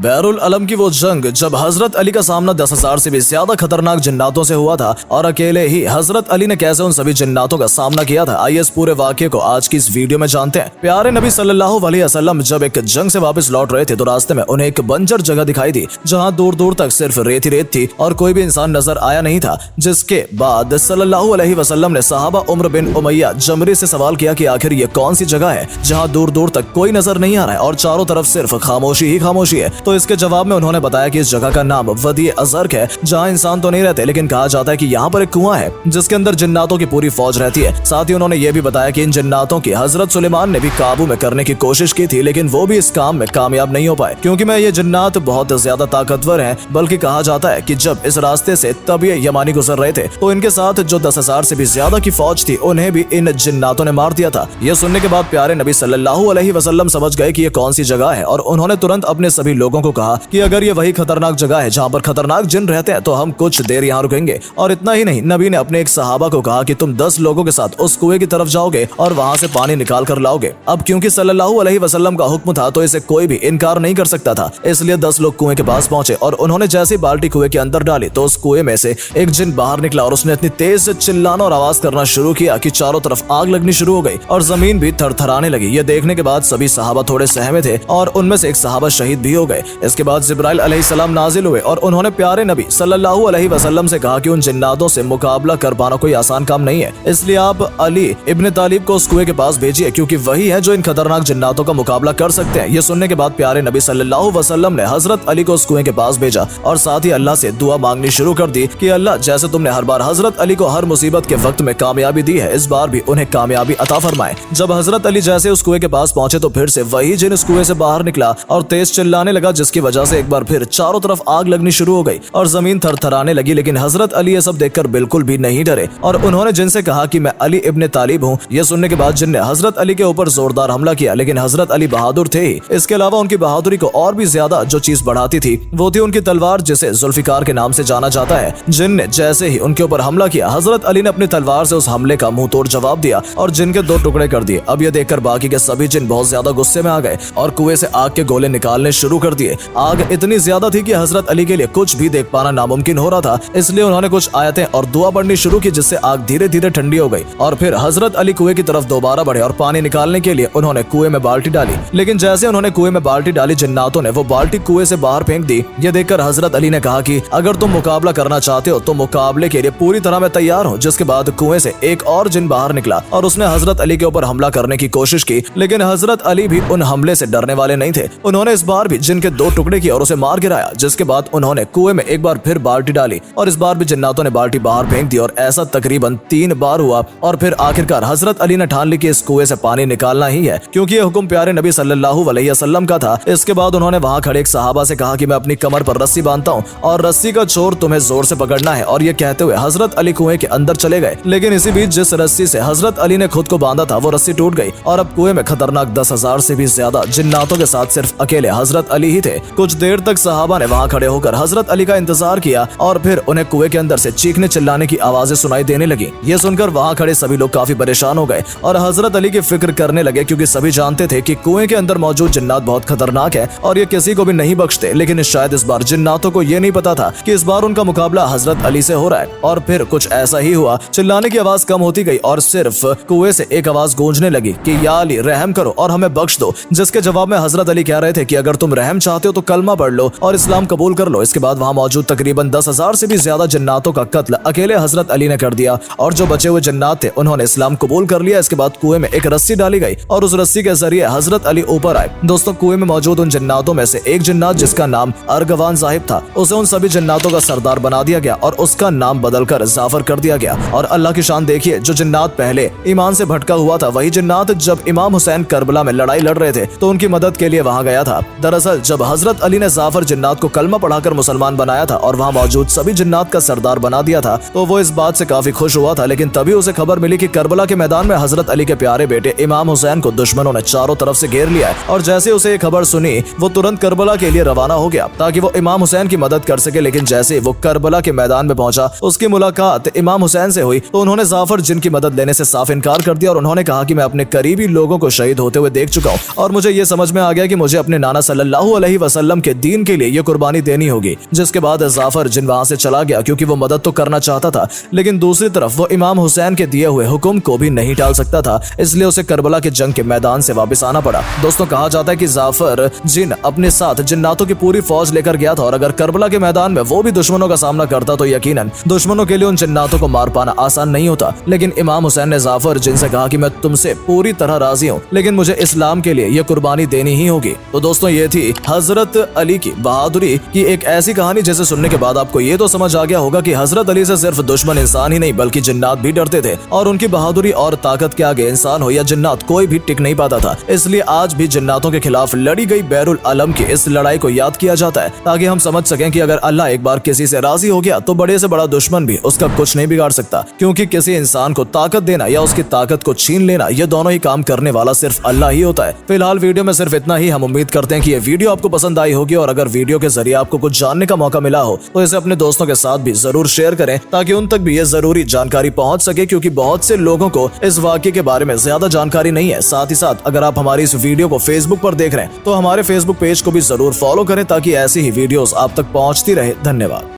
बैरुल अलम की वो जंग जब हजरत अली का सामना 10,000 से भी ज्यादा खतरनाक जिन्नातों से हुआ था और अकेले ही हजरत अली ने कैसे उन सभी जिन्नातों का सामना किया था, आइए इस पूरे वाक्य को आज की इस वीडियो में जानते हैं। प्यारे नबी सल्लल्लाहु अलैहि वसल्लम जब एक जंग से वापस लौट रहे थे तो रास्ते में उन्हें एक बंजर जगह दिखाई दी जहाँ दूर दूर तक सिर्फ रेत ही रेत थी और कोई भी इंसान नजर आया नहीं था। जिसके बाद सल्लल्लाहु अलैहि वसल्लम ने सहाबा उम्र बिन उमैया जमरी से सवाल किया कि आखिर ये कौन सी जगह है जहाँ दूर दूर तक कोई नजर नहीं आ रहा है और चारों तरफ सिर्फ खामोशी ही खामोशी है। तो इसके जवाब में उन्होंने बताया कि इस जगह का नाम वदी अजर्क है, जहाँ इंसान तो नहीं रहते लेकिन कहा जाता है कि यहाँ पर एक कुआं है जिसके अंदर जिन्नातों की पूरी फौज रहती है। साथ ही उन्होंने ये भी बताया कि इन जिन्नातों की हजरत सुलेमान ने भी काबू में करने की कोशिश की थी लेकिन वो भी इस काम में कामयाब नहीं हो पाए क्योंकि मैं ये जिन्नात बहुत ज्यादा ताकतवर हैं। बल्कि कहा जाता है कि जब इस रास्ते से तबीय यमानी गुजर रहे थे तो इनके साथ जो 10,000 से भी ज्यादा की फौज थी उन्हें भी इन जिन्नातों ने मार दिया था। यह सुनने के बाद प्यारे नबी सल्लल्लाहु अलैहि वसल्लम समझ गए कि ये कौन सी जगह है और उन्होंने तुरंत अपने सभी लोगों को कहा कि अगर ये वही खतरनाक जगह है जहाँ पर खतरनाक जिन रहते हैं तो हम कुछ देर यहाँ रुकेंगे। और इतना ही नहीं, नबी ने अपने एक सहाबा को कहा कि तुम 10 लोगों के साथ उस कुएं की तरफ जाओगे और वहाँ से पानी निकाल कर लाओगे। अब क्योंकि सल्लल्लाहु अलैहि वसल्लम का हुक्म था तो इसे कोई भी इनकार नहीं कर सकता था, इसलिए 10 लोग कुएं के पास पहुंचे और उन्होंने जैसे बाल्टी कुएं के अंदर डाली तो उस कुएं में से एक जिन बाहर निकला और उसने इतनी तेज से चिल्लाना और आवाज करना शुरू किया कि चारों तरफ आग लगनी शुरू हो गई और जमीन भी थरथराने लगी। ये देखने के बाद सभी सहाबा थोड़े सहमे थे और उनमें से एक सहाबा शहीद भी हो गए। इसके बाद जिब्राइल अलैहिस्सलाम नाजिल हुए और उन्होंने प्यारे नबी सल्लल्लाहु अलैहि वसल्लम से कहा कि उन जिन्नातों से मुकाबला कर पाना कोई आसान काम नहीं है, इसलिए आप अली इब्न तालिब को उस कुएं के पास भेजिए क्योंकि वही है जो इन खतरनाक जिन्नातों का मुकाबला कर सकते हैं। ये सुनने के बाद प्यारे नबी सल्लल्लाहु अलैहि वसल्लम ने हजरत अली को उस कुएं के पास भेजा और साथ ही अल्लाह से दुआ मांगनी शुरू कर दी कि अल्लाह जैसे तुमने हर बार हजरत अली को हर मुसीबत के वक्त में कामयाबी दी है, इस बार भी उन्हें कामयाबी अता फरमाए। जब हजरत अली जैसे उस कुएं के पास पहुंचे तो फिर से वही जिन उस कुएं से बाहर निकला और तेज चिल्लाने लगा जिसकी वजह से एक बार फिर चारों तरफ आग लगनी शुरू हो गई और जमीन थरथराने लगी। लेकिन हजरत अली ये सब देखकर बिल्कुल भी नहीं डरे और उन्होंने जिनसे कहा कि मैं अली इब्न तालिब हूँ। यह सुनने के बाद जिन ने हजरत अली के ऊपर जोरदार हमला किया लेकिन हजरत अली बहादुर थे ही। इसके अलावा उनकी बहादुरी को और भी ज्यादा जो चीज बढ़ाती थी वो थी उनकी तलवार जिसे जुल्फिकार के नाम से जाना जाता है। जिन ने जैसे ही उनके ऊपर हमला किया हजरत अली ने अपनी तलवार से उस हमले का मुंह तोड़ जवाब दिया और जिन के 2 टुकड़े कर दिए। अब यह देखकर बाकी के सभी जिन बहुत ज्यादा गुस्से में आ गए और कुएं से आग के गोले निकालने शुरू कर दिए। आग इतनी ज्यादा थी कि हजरत अली के लिए कुछ भी देख पाना नामुमकिन हो रहा था, इसलिए उन्होंने कुछ आयतें और दुआ पढ़नी शुरू की जिससे आग धीरे धीरे ठंडी हो गई और फिर हजरत अली कुएं की तरफ दोबारा बढ़े और पानी निकालने के लिए उन्होंने कुएं में बाल्टी डाली। लेकिन जैसे उन्होंने कुएं में बाल्टी डाली जिन्नातों ने वो बाल्टी कुएं से बाहर फेंक दी। ये देखकर हजरत अली ने कहा कि अगर तुम मुकाबला करना चाहते हो तो मुकाबले के लिए पूरी तरह मैं तैयार हूँ। जिसके बाद कुएं से एक और जिन बाहर निकला और उसने हजरत अली के ऊपर हमला करने की कोशिश की लेकिन हजरत अली भी उन हमले से डरने वाले नहीं थे। उन्होंने इस बार भी जिन के 2 टुकड़े किए और उसे मार गिराया। जिसके बाद उन्होंने कुएं में एक बार फिर बाल्टी डाली और इस बार भी जिन्नातों ने बाल्टी बाहर फेंक दी और ऐसा तकरीबन 3 बार हुआ और फिर आखिरकार हजरत अली ने ठान ली कि इस कुएं से पानी निकालना ही है क्योंकि यह हुक्म प्यारे नबी सल्लल्लाहु अलैहि वसल्लम का था। इसके बाद उन्होंने वहां खड़े एक सहाबा से कहा कि मैं अपनी कमर पर रस्सी बांधता हूँ और रस्सी का छोर तुम्हें जोर से पकड़ना है। और ये कहते हुए हजरत अली कुएं के अंदर चले गए लेकिन इसी बीच जिस रस्सी से हजरत अली ने खुद को बांधा था वो रस्सी टूट गई और अब कुएं में खतरनाक 10,000 से भी ज्यादा जिन्नातों के साथ सिर्फ अकेले हजरत अली ही थे। कुछ देर तक सहाबा ने वहां खड़े होकर हजरत अली का इंतजार किया और फिर उन्हें कुएं के अंदर से चीखने चिल्लाने की आवाजें सुनाई देने लगी। ये सुनकर वहां खड़े सभी लोग काफी परेशान हो गए और हजरत अली की फिक्र करने लगे क्योंकि सभी जानते थे कि कुएं के अंदर मौजूद जिन्नात बहुत खतरनाक है और ये किसी को भी नहीं बख्शते। लेकिन शायद इस बार जिन्नातों को ये नहीं पता था कि इस बार उनका मुकाबला हजरत अली से हो रहा है। और फिर कुछ ऐसा ही हुआ, चिल्लाने की आवाज कम होती गई और सिर्फ कुएं से एक आवाज गूंजने लगी कि या अली रहम करो और हमें बख्श दो। जिसके जवाब में हजरत अली कह रहे थे कि अगर तुम रहम चाहते हो तो कलमा पढ़ लो और इस्लाम कबूल कर लो। इसके बाद वहां मौजूद तकरीबन 10,000 से भी ज्यादा जिन्नातों का कत्ल अकेले हजरत अली ने कर दिया और जो बचे हुए जिन्नात थे उन्होंने इस्लाम कबूल कर लिया। इसके बाद कुएं में एक रस्सी डाली गई और उस रस्सी के जरिए हजरत अली ऊपर आए। दोस्तों, कुएं में मौजूद उन जिन्नातों में से एक जिन्नात जिसका नाम अर्गवान साहिब था उसे उन सभी जिन्नातों का सरदार बना दिया गया और उसका नाम बदलकर जाफर कर दिया गया। और अल्लाह की शान देखिए, जो जिन्नात पहले ईमान से भटका हुआ था वही जिन्नात जब इमाम हुसैन करबला में लड़ाई लड़ रहे थे तो उनकी मदद के लिए वहां गया था। दरअसल जब हजरत अली ने जाफर जिन्नात को कलमा पढ़ाकर मुसलमान बनाया था और वहां मौजूद सभी जिन्नात का सरदार बना दिया था तो वो इस बात से काफी खुश हुआ था। लेकिन तभी उसे खबर मिली कि करबला के मैदान में हजरत अली के प्यारे बेटे इमाम हुसैन को दुश्मनों ने चारों तरफ से घेर लिया है। और जैसे उसे ये खबर सुनी वो तुरंत करबला के लिए रवाना हो गया ताकि वो इमाम हुसैन की मदद कर सके। लेकिन जैसे वो करबला के मैदान में पहुंचा उसकी मुलाकात इमाम हुसैन से हुई तो उन्होंने जाफर जिनकी मदद लेने से साफ इनकार कर दिया और उन्होंने कहा कि मैं अपने करीबी लोगों को शहीद होते हुए देख चुका हूँ और मुझे ये समझ में आ गया कि मुझे अपने नाना सल्लल्लाहु अलैहि अलैहि वसल्लम के दीन के लिए ये कुर्बानी देनी होगी। जिसके बाद जाफर जिन वहां से चला गया क्योंकि वो मदद तो करना चाहता था, लेकिन दूसरी तरफ वो इमाम हुसैन के दिए हुए हुक्म को भी नहीं टाल सकता था, इसलिए उसे करबला के जंग के मैदान से वापस आना पड़ा। दोस्तों, कहा जाता है कि जाफर जिन अपने साथ जिन्नातों की पूरी फौज लेकर गया था और अगर करबला के मैदान में वो भी दुश्मनों का सामना करता तो यकीनन दुश्मनों के लिए उन जिन्नातों को मार पाना आसान नहीं होता। लेकिन इमाम हुसैन ने जाफर जिन से कहा कि मैं तुमसे पूरी तरह राजी हूँ, लेकिन मुझे इस्लाम के लिए ये कुर्बानी देनी ही होगी। तो दोस्तों, ये थी हजरत अली की बहादुरी की एक ऐसी कहानी जिसे सुनने के बाद आपको ये तो समझ आ गया होगा कि हजरत अली से सिर्फ दुश्मन इंसान ही नहीं बल्कि जिन्नात भी डरते थे और उनकी बहादुरी और ताकत के आगे इंसान हो या जिन्नात कोई भी टिक नहीं पाता था। इसलिए आज भी जिन्नातों के खिलाफ लड़ी गई बैरुल अलम की इस लड़ाई को याद किया जाता है, ताकि हम समझ सकें कि अगर अल्लाह एक बार किसी से राजी हो गया तो बड़े से बड़ा दुश्मन भी उसका कुछ नहीं बिगाड़ सकता, क्योंकि किसी इंसान को ताकत देना या उसकी ताकत को छीन लेना, ये दोनों ही काम करने वाला सिर्फ अल्लाह ही होता है। फिलहाल वीडियो में सिर्फ इतना ही। हम उम्मीद करते हैं कि ये वीडियो आपको पसंद आई होगी और अगर वीडियो के जरिए आपको कुछ जानने का मौका मिला हो तो इसे अपने दोस्तों के साथ भी जरूर शेयर करें, ताकि उन तक भी ये जरूरी जानकारी पहुंच सके, क्योंकि बहुत से लोगों को इस वाकये के बारे में ज्यादा जानकारी नहीं है। साथ ही साथ अगर आप हमारी इस वीडियो को फेसबुक पर देख रहे हैं तो हमारे फेसबुक पेज को भी जरूर फॉलो करें, ताकि ऐसी ही वीडियोस आप तक पहुंचती रहे। धन्यवाद।